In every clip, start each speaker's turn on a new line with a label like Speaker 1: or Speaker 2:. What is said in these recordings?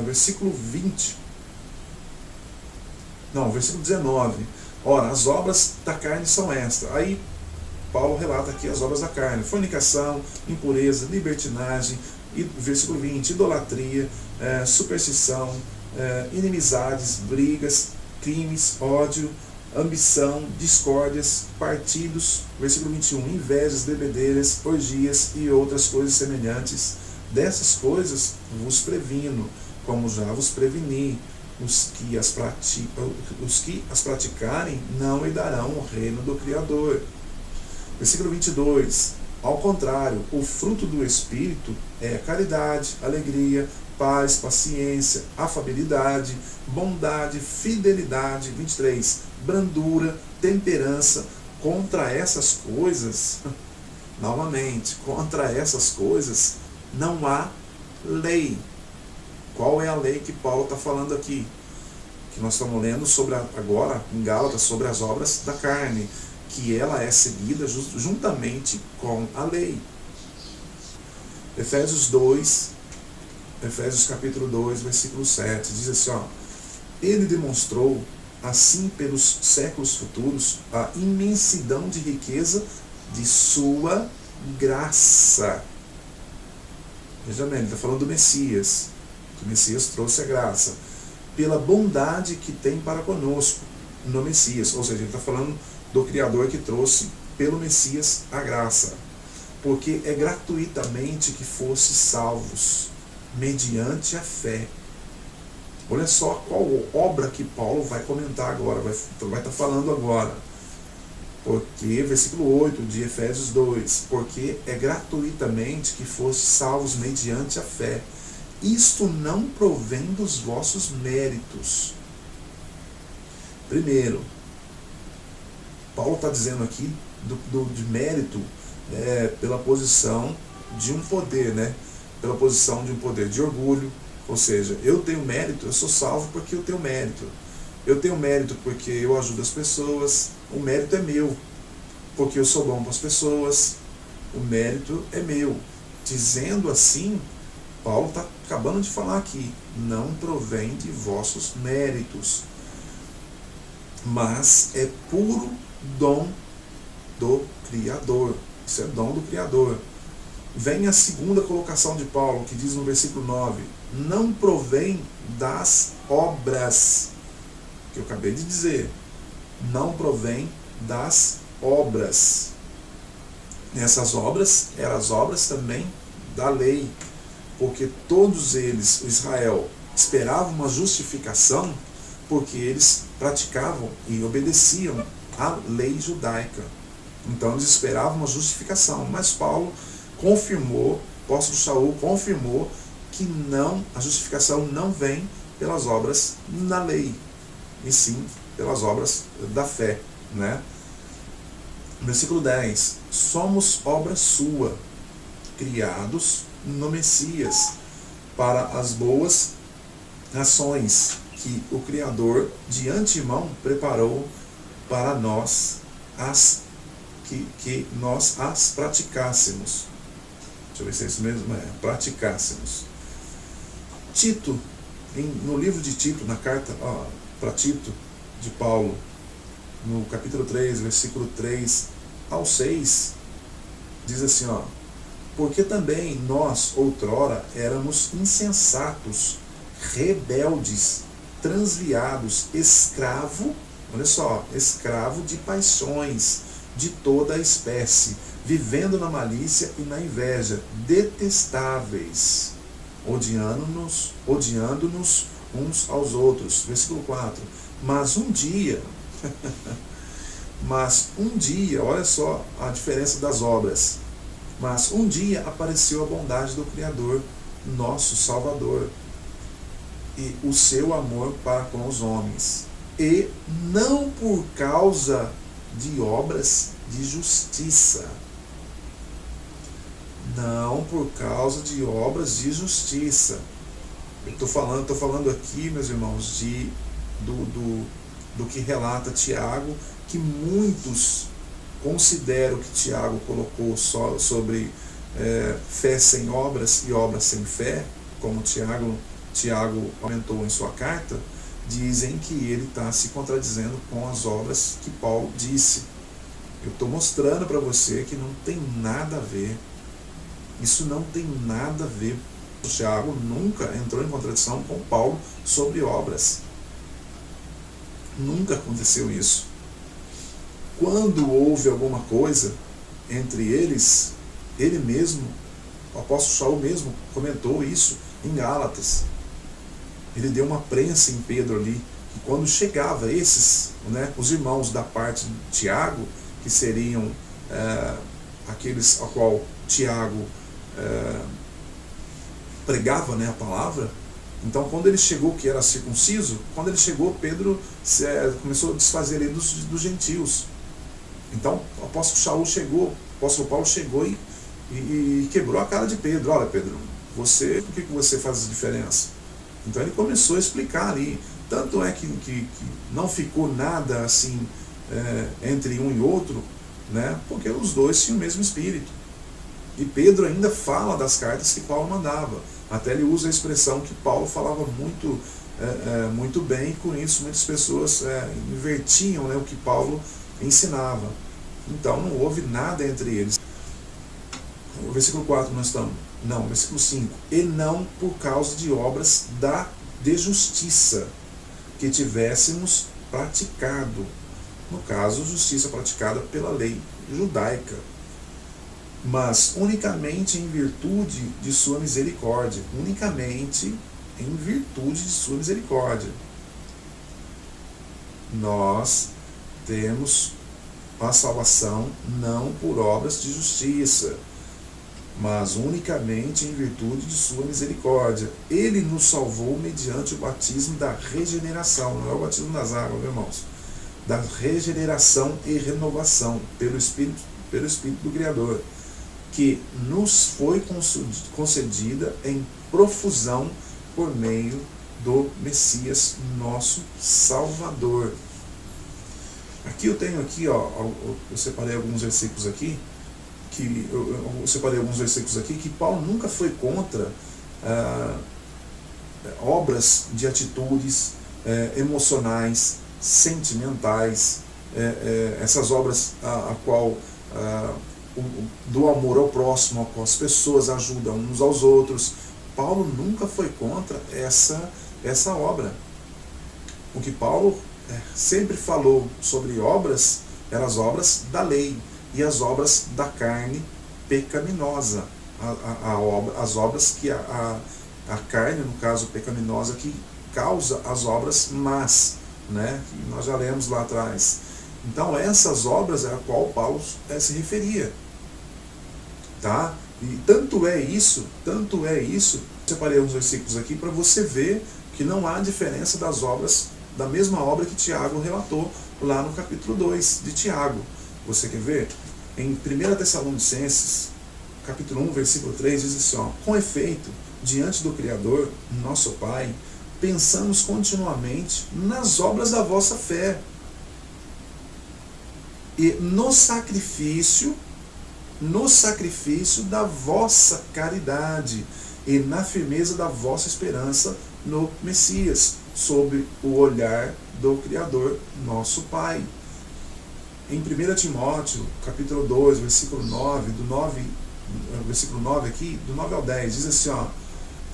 Speaker 1: versículo 20. Não, versículo 19. Ora, as obras da carne são estas. Aí Paulo relata aqui as obras da carne: fornicação, impureza, libertinagem, e versículo 20, idolatria, superstição, inimizades, brigas, crimes, ódio, ambição, discórdias, partidos, versículo 21, invejas, bebedeiras, orgias e outras coisas semelhantes. Dessas coisas vos previno, como já vos preveni. Os que as praticarem não herdarão o reino do Criador. Versículo 22. Ao contrário, o fruto do Espírito é caridade, alegria, paz, paciência, afabilidade, bondade, fidelidade. 23. Brandura, temperança. Contra essas coisas, novamente, contra essas coisas não há lei. Qual é a lei que Paulo está falando aqui? Que nós estamos lendo sobre agora, em Gálatas, sobre as obras da carne, que ela é seguida juntamente com a lei. Efésios capítulo 2, versículo 7, diz assim, ó: ele demonstrou, assim pelos séculos futuros, a imensidão de riqueza de sua graça. Veja bem, ele está falando do Messias, que o Messias trouxe a graça, pela bondade que tem para conosco no Messias. Ou seja, ele está falando do Criador que trouxe pelo Messias a graça, porque é gratuitamente que fosse salvos, mediante a fé. Olha só qual obra que Paulo vai comentar agora, vai estar falando agora. Porque, versículo 8 de Efésios 2, porque é gratuitamente que fosse salvos mediante a fé. Isto não provém dos vossos méritos. Primeiro, Paulo está dizendo aqui de mérito pela posição de um poder, né? Pela posição de um poder de orgulho. Ou seja, eu tenho mérito, eu sou salvo porque eu tenho mérito. Eu tenho mérito porque eu ajudo as pessoas. O mérito é meu, porque eu sou bom para as pessoas. O mérito é meu. Dizendo assim, Paulo está acabando de falar aqui: não provém de vossos méritos, mas é puro dom do Criador. Isso é dom do Criador. Vem a segunda colocação de Paulo, que diz no versículo 9: não provém das obras, que eu acabei de dizer. Não provém das obras. Essas obras eram as obras também da lei, porque todos eles, o Israel, esperavam uma justificação, porque eles praticavam e obedeciam à lei judaica. Então eles esperavam uma justificação, mas Paulo confirmou, o apóstolo Shaul confirmou que não, a justificação não vem pelas obras da lei, e sim pelas obras da fé, né? Versículo 10: somos obra sua, criados no Messias, para as boas ações que o Criador de antemão preparou para nós, que nós as praticássemos. Deixa eu ver se é isso mesmo. Praticássemos. Tito, no livro de Tito, na carta para Tito, de Paulo, no capítulo 3, versículo 3 ao 6, diz assim, ó: porque também nós, outrora, éramos insensatos, rebeldes, transviados, escravo, olha só, escravo de paixões de toda a espécie, vivendo na malícia e na inveja, detestáveis, odiando-nos uns aos outros. Versículo 4: mas um dia, olha só a diferença das obras. Mas um dia apareceu a bondade do Criador, nosso Salvador, e o seu amor para com os homens, e não por causa de obras de justiça. Não por causa de obras de justiça. Eu estou falando aqui, meus irmãos, do que relata Tiago, que muitos consideram que Tiago colocou só sobre fé sem obras e obras sem fé, como Tiago Tiago aumentou em sua carta, dizem que ele está se contradizendo com as obras que Paulo disse. Eu estou mostrando para você que não tem nada a ver. Isso não tem nada a ver. O Tiago nunca entrou em contradição com Paulo sobre obras. Nunca aconteceu isso. Quando houve alguma coisa entre eles, ele mesmo, o apóstolo Shaul mesmo, comentou isso em Gálatas. Ele deu uma prensa em Pedro ali, que quando chegava esses, os irmãos da parte de Tiago, que seriam aqueles ao qual Tiago pregava a palavra. Então, quando ele chegou, que era circunciso, quando ele chegou, Pedro começou a desfazer ele dos gentios. Então, o apóstolo Paulo chegou e quebrou a cara de Pedro. Olha, Pedro, por que você faz a diferença? Então, ele começou a explicar ali. Tanto é que não ficou nada assim entre um e outro, porque os dois tinham o mesmo espírito. E Pedro ainda fala das cartas que Paulo mandava. Até ele usa a expressão que Paulo falava muito bem, e com isso muitas pessoas invertiam o que Paulo ensinava. Então não houve nada entre eles. O versículo 4 nós estamos. Não, versículo 5. E não por causa de obras de justiça que tivéssemos praticado. No caso, justiça praticada pela lei judaica. Mas unicamente em virtude de sua misericórdia. Unicamente em virtude de sua misericórdia. Nós temos a salvação não por obras de justiça, mas unicamente em virtude de sua misericórdia. Ele nos salvou mediante o batismo da regeneração, não é o batismo das águas, meus irmãos, da regeneração e renovação pelo Espírito do Criador, que nos foi concedida em profusão por meio do Messias, nosso Salvador. Aqui eu tenho eu separei alguns versículos aqui, que Paulo nunca foi contra obras de atitudes emocionais, sentimentais, essas obras a qual do amor ao próximo, a qual as pessoas ajudam uns aos outros. Paulo nunca foi contra essa obra. O que Paulo sempre falou sobre obras eram as obras da lei e as obras da carne pecaminosa, as obras que a carne, no caso pecaminosa, que causa as obras más, que nós já lemos lá atrás. Então essas obras é a qual Paulo se referia, tá? E tanto é isso, separei uns versículos aqui para você ver que não há diferença das obras, da mesma obra que Tiago relatou lá no capítulo 2 de Tiago. Você quer ver? Em 1 Tessalonicenses, capítulo 1, versículo 3, diz assim, com efeito, diante do Criador, nosso Pai, pensamos continuamente nas obras da vossa fé e no sacrifício da vossa caridade e na firmeza da vossa esperança no Messias, sob o olhar do Criador, nosso Pai. Em 1 Timóteo, capítulo 2, versículo 9, versículo 9 aqui, do 9 ao 10, diz assim,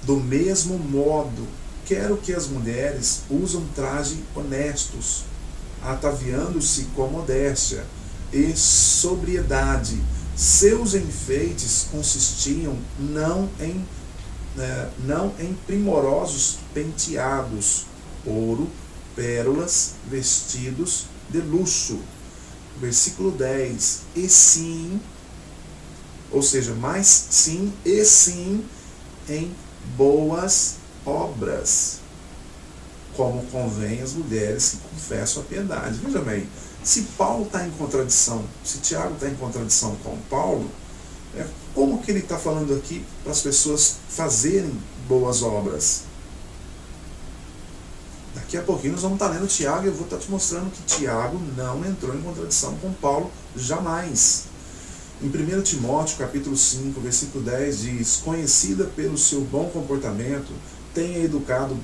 Speaker 1: do mesmo modo, quero que as mulheres usam traje honestos, ataviando-se com modéstia e sobriedade. Seus enfeites consistiam não em primorosos penteados, ouro, pérolas, vestidos de luxo. Versículo 10, e sim, ou seja, mas sim, e sim, em boas obras, como convém às mulheres que confessam a piedade. Veja bem, se Paulo está em contradição, se Tiago está em contradição com Paulo, como que ele está falando aqui para as pessoas fazerem boas obras? Daqui a pouquinho nós vamos estar lendo Tiago e eu vou estar te mostrando que Tiago não entrou em contradição com Paulo, jamais. Em 1 Timóteo, capítulo 5, versículo 10, diz, conhecida pelo seu bom comportamento tenha educado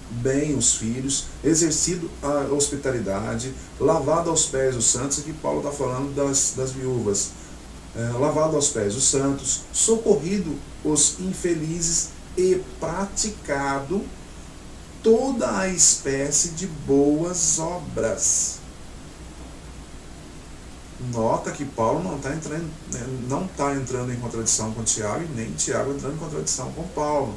Speaker 1: bem os filhos, exercido a hospitalidade, lavado aos pés os santos. Aqui Paulo está falando das viúvas. Lavado aos pés os santos, socorrido os infelizes e praticado toda a espécie de boas obras. Nota que Paulo não está entrando em contradição com Tiago, e nem Tiago entrando em contradição com Paulo.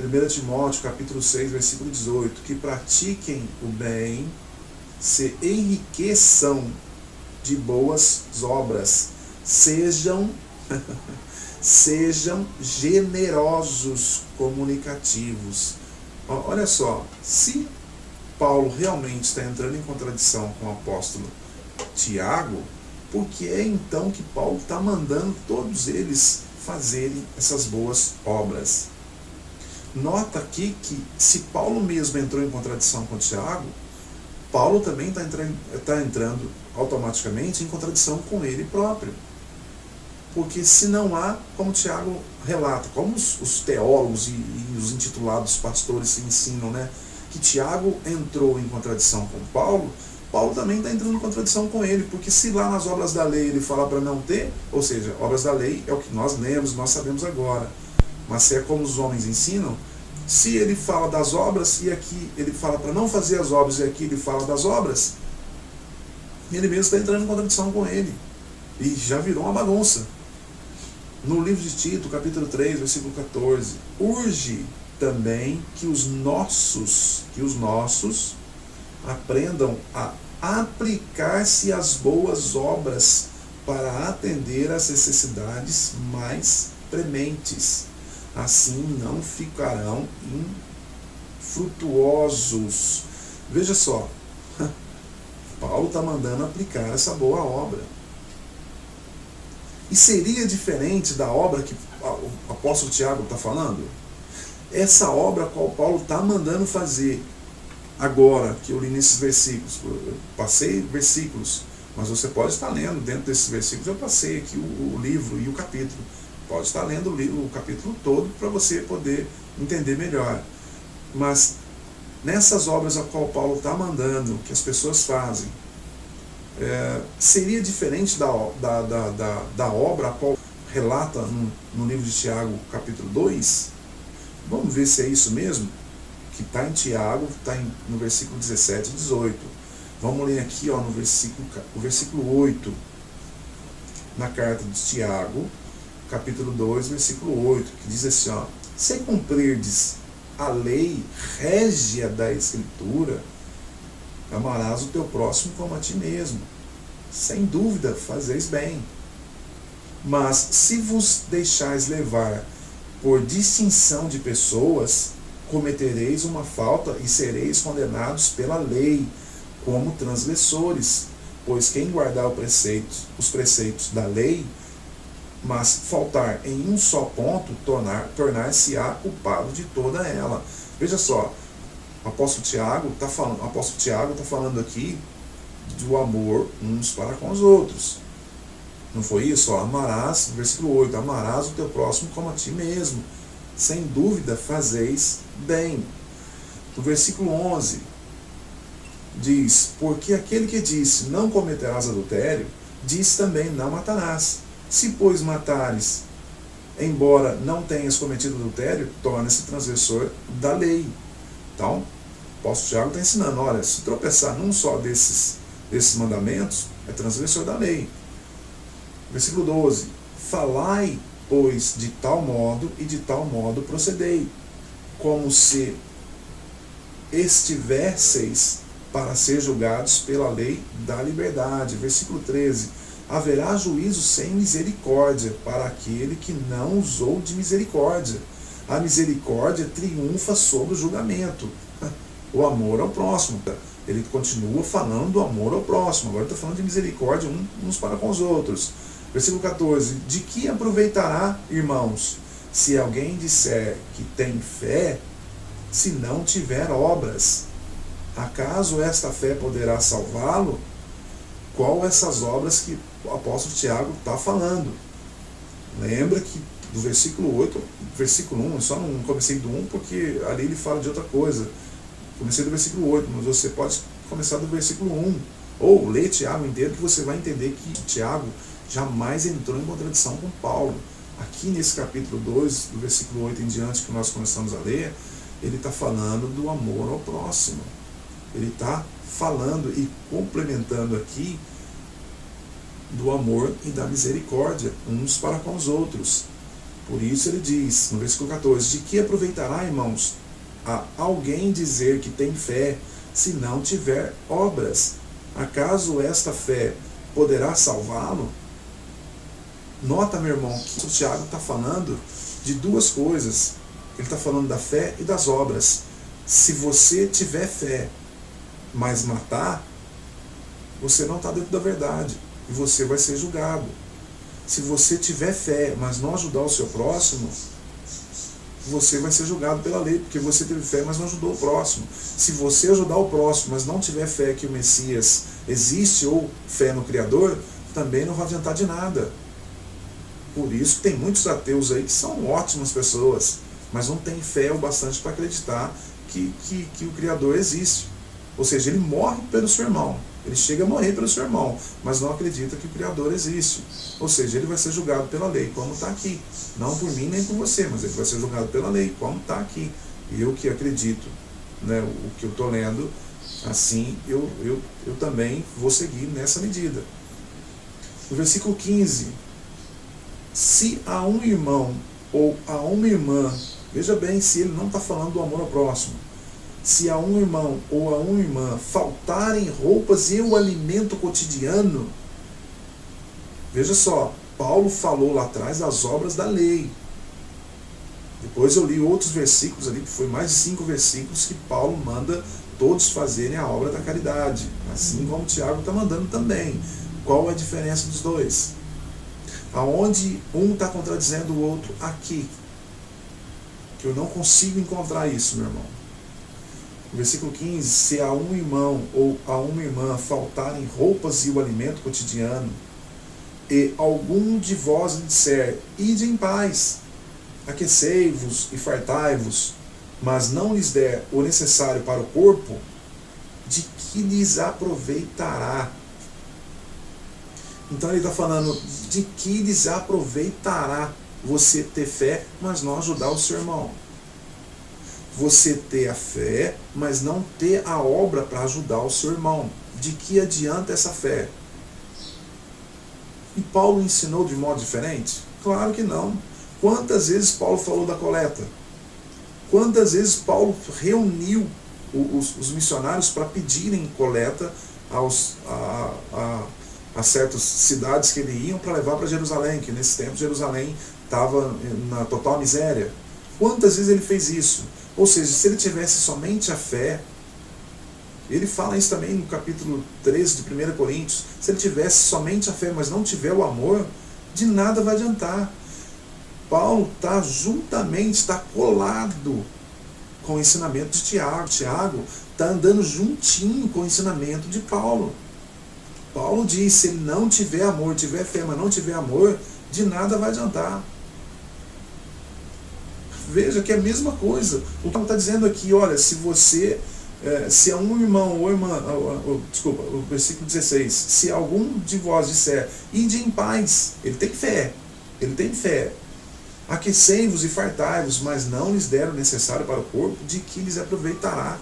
Speaker 1: 1 Timóteo capítulo 6, versículo 18, que pratiquem o bem, se enriqueçam de boas obras, sejam generosos comunicativos. Olha só, se Paulo realmente está entrando em contradição com o apóstolo Tiago, por que é então que Paulo está mandando todos eles fazerem essas boas obras? Nota aqui que se Paulo mesmo entrou em contradição com Tiago, Paulo também está entrando automaticamente em contradição com ele próprio. Porque se não há, como Tiago relata, como os teólogos e os intitulados pastores se ensinam, né, que Tiago entrou em contradição com Paulo, Paulo também está entrando em contradição com ele, porque se lá nas obras da lei ele fala para não ter, ou seja, obras da lei é o que nós lemos, nós sabemos agora, mas se é como os homens ensinam, se ele fala das obras e aqui ele fala para não fazer as obras e aqui ele fala das obras, ele mesmo está entrando em contradição com ele, e já virou uma bagunça. No livro de Tito, capítulo 3, versículo 14, urge também que os nossos aprendam a aplicar-se às boas obras para atender às necessidades mais prementes. Assim não ficarão infrutuosos. Veja só, Paulo está mandando aplicar essa boa obra. E seria diferente da obra que o apóstolo Tiago está falando? Essa obra a qual Paulo está mandando fazer agora, que eu li nesses versículos, eu passei versículos, mas você pode estar lendo dentro desses versículos, eu passei aqui o livro e o capítulo, pode estar lendo o capítulo todo para você poder entender melhor. Mas nessas obras a qual Paulo está mandando, que as pessoas fazem, seria diferente da obra a qual relata no livro de Tiago, capítulo 2? Vamos ver se é isso mesmo, que está em Tiago, está no versículo 17 e 18. Vamos ler aqui no versículo 8, na carta de Tiago, capítulo 2, versículo 8, que diz assim, se cumprirdes a lei régia da Escritura, amarás o teu próximo como a ti mesmo. Sem dúvida, fazeis bem. Mas se vos deixais levar por distinção de pessoas, cometereis uma falta e sereis condenados pela lei como transgressores. Pois quem guardar os preceitos da lei, mas faltar em um só ponto, tornar-se-á culpado de toda ela. Veja só, o apóstolo Tiago está falando aqui do amor uns para com os outros. Não foi isso? Amarás, versículo 8, amarás o teu próximo como a ti mesmo. Sem dúvida, fazeis bem. No versículo 11, diz, porque aquele que disse, não cometerás adultério, diz também, não matarás. Se, pois, matares, embora não tenhas cometido adultério, torna-se transgressor da lei. Então, o apóstolo Tiago está ensinando, olha, se tropeçar num só desses mandamentos, é transgressor da lei. Versículo 12, falai, pois, de tal modo e de tal modo procedei, como se estivesseis para ser julgados pela lei da liberdade. Versículo 13, haverá juízo sem misericórdia para aquele que não usou de misericórdia. A misericórdia triunfa sobre o julgamento. O amor ao próximo. Ele continua falando do amor ao próximo. Agora está falando de misericórdia uns para com os outros. Versículo 14. De que aproveitará, irmãos, se alguém disser que tem fé, se não tiver obras? Acaso esta fé poderá salvá-lo? Qual essas obras que o apóstolo Tiago está falando? Lembra que do versículo 8, versículo 1, eu só não comecei do 1 porque ali ele fala de outra coisa. Comecei do versículo 8, mas você pode começar do versículo 1, ou ler Tiago inteiro, que você vai entender que Tiago jamais entrou em contradição com Paulo. Aqui nesse capítulo 2, do versículo 8 em diante, que nós começamos a ler, ele está falando do amor ao próximo. Ele está falando e complementando aqui do amor e da misericórdia uns para com os outros. Por isso ele diz, no versículo 14, de que aproveitará, irmãos, a alguém dizer que tem fé, se não tiver obras? Acaso esta fé poderá salvá-lo? Nota, meu irmão, que o Tiago está falando de duas coisas. Ele está falando da fé e das obras. Se você tiver fé, mas matar, você não está dentro da verdade e você vai ser julgado. Se você tiver fé, mas não ajudar o seu próximo, você vai ser julgado pela lei, porque você teve fé, mas não ajudou o próximo. Se você ajudar o próximo, mas não tiver fé que o Messias existe, ou fé no Criador, também não vai adiantar de nada. Por isso tem muitos ateus aí que são ótimas pessoas, mas não têm fé o bastante para acreditar que o Criador existe. Ou seja, ele morre pelo seu irmão, ele chega a morrer pelo seu irmão, mas não acredita que o Criador existe. Ou seja, ele vai ser julgado pela lei, como está aqui. Não por mim nem por você, mas ele vai ser julgado pela lei, como está aqui. E eu que acredito, né, o que eu estou lendo, assim eu também vou seguir nessa medida. No versículo 15, se a um irmão ou a uma irmã, veja bem, se ele não está falando do amor ao próximo, se a um irmão ou a uma irmã faltarem roupas e o alimento cotidiano, veja só, Paulo falou lá atrás das obras da lei. Depois eu li outros versículos ali, que foi mais de 5 versículos, que Paulo manda todos fazerem a obra da caridade, assim como Tiago está mandando também. Qual é a diferença dos dois? Aonde um está contradizendo o outro aqui, que eu não consigo encontrar isso, meu irmão. No versículo 15, se a um irmão ou a uma irmã faltarem roupas e o alimento cotidiano, e algum de vós lhe disser, ide em paz, aquecei-vos e fartai-vos, mas não lhes der o necessário para o corpo, de que lhes aproveitará? Então ele está falando de que lhes aproveitará você ter fé, mas não ajudar o seu irmão. Você ter a fé, mas não ter a obra para ajudar o seu irmão. De que adianta essa fé? E Paulo ensinou de modo diferente? Claro que não. Quantas vezes Paulo falou da coleta? Quantas vezes Paulo reuniu os missionários para pedirem coleta a certas cidades que ele iam para levar para Jerusalém, que nesse tempo Jerusalém estava na total miséria. Quantas vezes ele fez isso? Ou seja, se ele tivesse somente a fé, ele fala isso também no capítulo 13 de 1 Coríntios, se ele tivesse somente a fé, mas não tiver o amor, de nada vai adiantar. Paulo está colado com o ensinamento de Tiago. Tiago está andando juntinho com o ensinamento de Paulo. Paulo diz, se ele não tiver amor, tiver fé, mas não tiver amor, de nada vai adiantar. Veja que é a mesma coisa. O que ele está dizendo aqui, olha, se a um irmão ou irmã, o versículo 16, se algum de vós disser, ide em paz, ele tem fé, aquecei-vos e fartai-vos, mas não lhes der o necessário para o corpo, de que lhes aproveitará?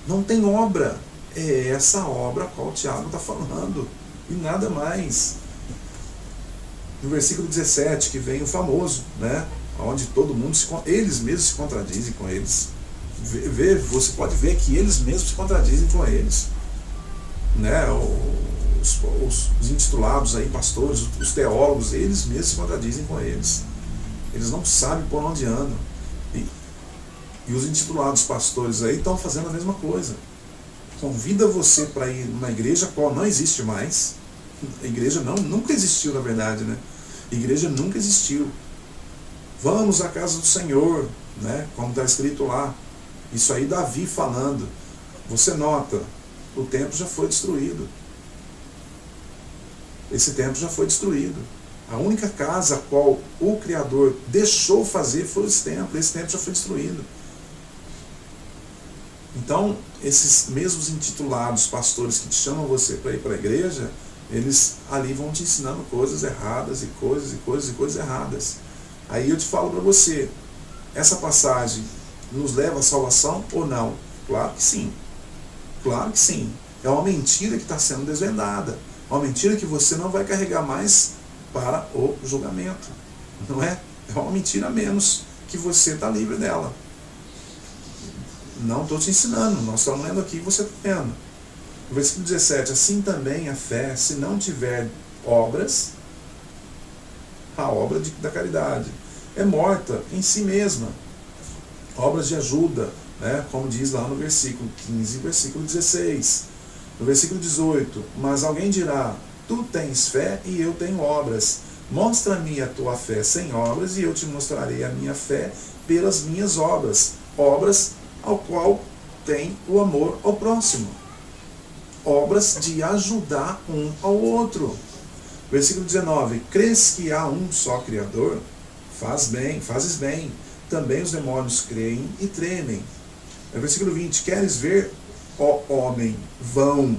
Speaker 1: Não tem obra. É essa obra a qual o Tiago está falando, e nada mais. No versículo 17, que vem o famoso, né? Onde todo mundo, eles mesmos se contradizem com eles. Você pode ver que eles mesmos se contradizem com eles, né? Os intitulados aí, pastores, os teólogos, eles mesmos se contradizem com eles. Eles não sabem por onde andam. E os intitulados pastores aí estão fazendo a mesma coisa. Convida você para ir numa igreja qual não existe mais. A igreja nunca existiu, na verdade, né? A igreja nunca existiu. Vamos à casa do Senhor, né? Como está escrito lá. Isso aí Davi falando. Você nota, o templo já foi destruído. Esse templo já foi destruído. A única casa a qual o Criador deixou fazer foi esse templo já foi destruído. Então, esses mesmos intitulados pastores que te chamam você para ir para a igreja, eles ali vão te ensinando coisas erradas e coisas erradas. Aí eu te falo para você, essa passagem nos leva à salvação ou não? Claro que sim. Claro que sim. É uma mentira que está sendo desvendada. Uma mentira que você não vai carregar mais para o julgamento. Não é? É uma mentira a menos que você está livre dela. Não estou te ensinando, nós estamos lendo aqui e você está lendo. No versículo 17, assim também a fé, se não tiver obras, a obra da caridade é morta em si mesma. Obras de ajuda, né? Como diz lá no versículo 15 e versículo 16. No versículo 18, mas alguém dirá, tu tens fé e eu tenho obras. Mostra-me a tua fé sem obras e eu te mostrarei a minha fé pelas minhas obras. Obras ao qual tem o amor ao próximo. Obras de ajudar um ao outro. Versículo 19, crês que há um só Criador? Fazes bem. Também os demônios creem e tremem. Versículo 20, queres ver, ó homem, vão,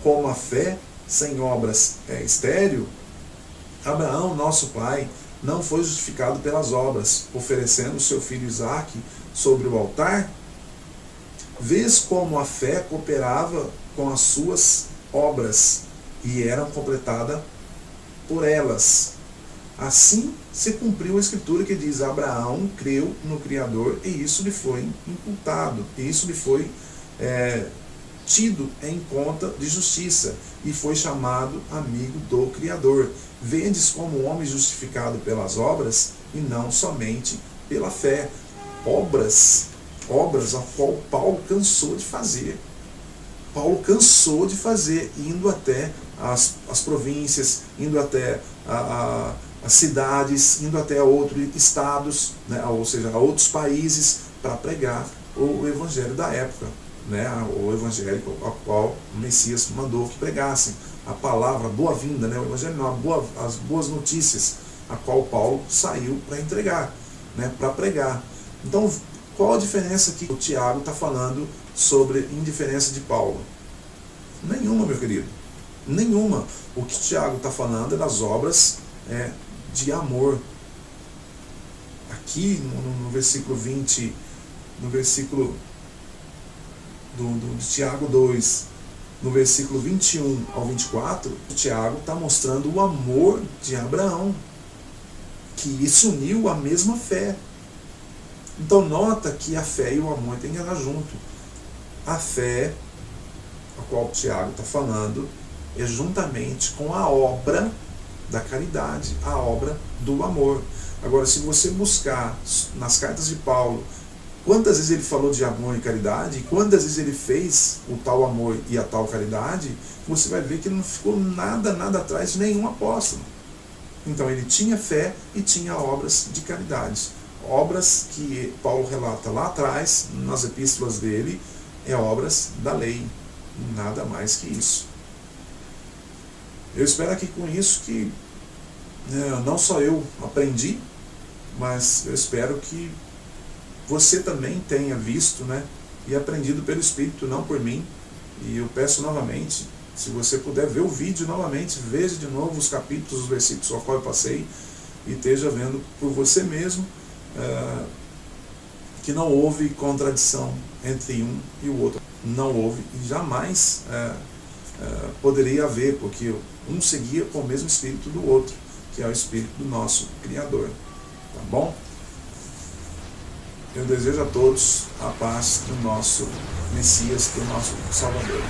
Speaker 1: como a fé sem obras é estéril? Abraão, nosso pai, não foi justificado pelas obras, oferecendo seu filho Isaque sobre o altar? Vês como a fé cooperava com as suas obras e eram completadas por elas. Assim se cumpriu a escritura que diz, Abraão creu no Criador e isso lhe foi imputado, e isso lhe foi tido em conta de justiça, e foi chamado amigo do Criador. Vendes como homem justificado pelas obras e não somente pela fé. Obras a qual Paulo cansou de fazer. Paulo cansou de fazer, indo até as províncias, indo até as cidades, indo até outros estados, né, ou seja, a outros países, para pregar o evangelho da época, né, o evangelho ao qual o Messias mandou que pregassem. A palavra boa-vinda, né, o evangelho não, as boas notícias, a qual Paulo saiu para entregar, né, para pregar. Então, qual a diferença que o Tiago está falando sobre indiferença de Paulo? Nenhuma, meu querido. Nenhuma. O que o Tiago está falando é das obras de amor. Aqui no versículo 20, no versículo de Tiago 2, no versículo 21 ao 24, o Tiago está mostrando o amor de Abraão, que se uniu à mesma fé. Então nota que a fé e o amor têm que andar junto. A fé, a qual o Tiago está falando, é juntamente com a obra da caridade, a obra do amor. Agora, se você buscar nas cartas de Paulo, quantas vezes ele falou de amor e caridade, e quantas vezes ele fez o tal amor e a tal caridade, você vai ver que não ficou nada atrás de nenhum apóstolo. Então ele tinha fé e tinha obras de caridade. Obras que Paulo relata lá atrás, nas epístolas dele, obras da lei, nada mais que isso. Eu espero aqui com isso que não só eu aprendi, mas eu espero que você também tenha visto, né, e aprendido pelo Espírito, não por mim. E eu peço novamente, se você puder ver o vídeo novamente, veja de novo os capítulos, os versículos ao qual eu passei, e esteja vendo por você mesmo que não houve contradição entre um e o outro. Não houve e jamais poderia haver, porque um seguia com o mesmo Espírito do outro, que é o Espírito do nosso Criador. Tá bom? Eu desejo a todos a paz do nosso Messias, do nosso Salvador.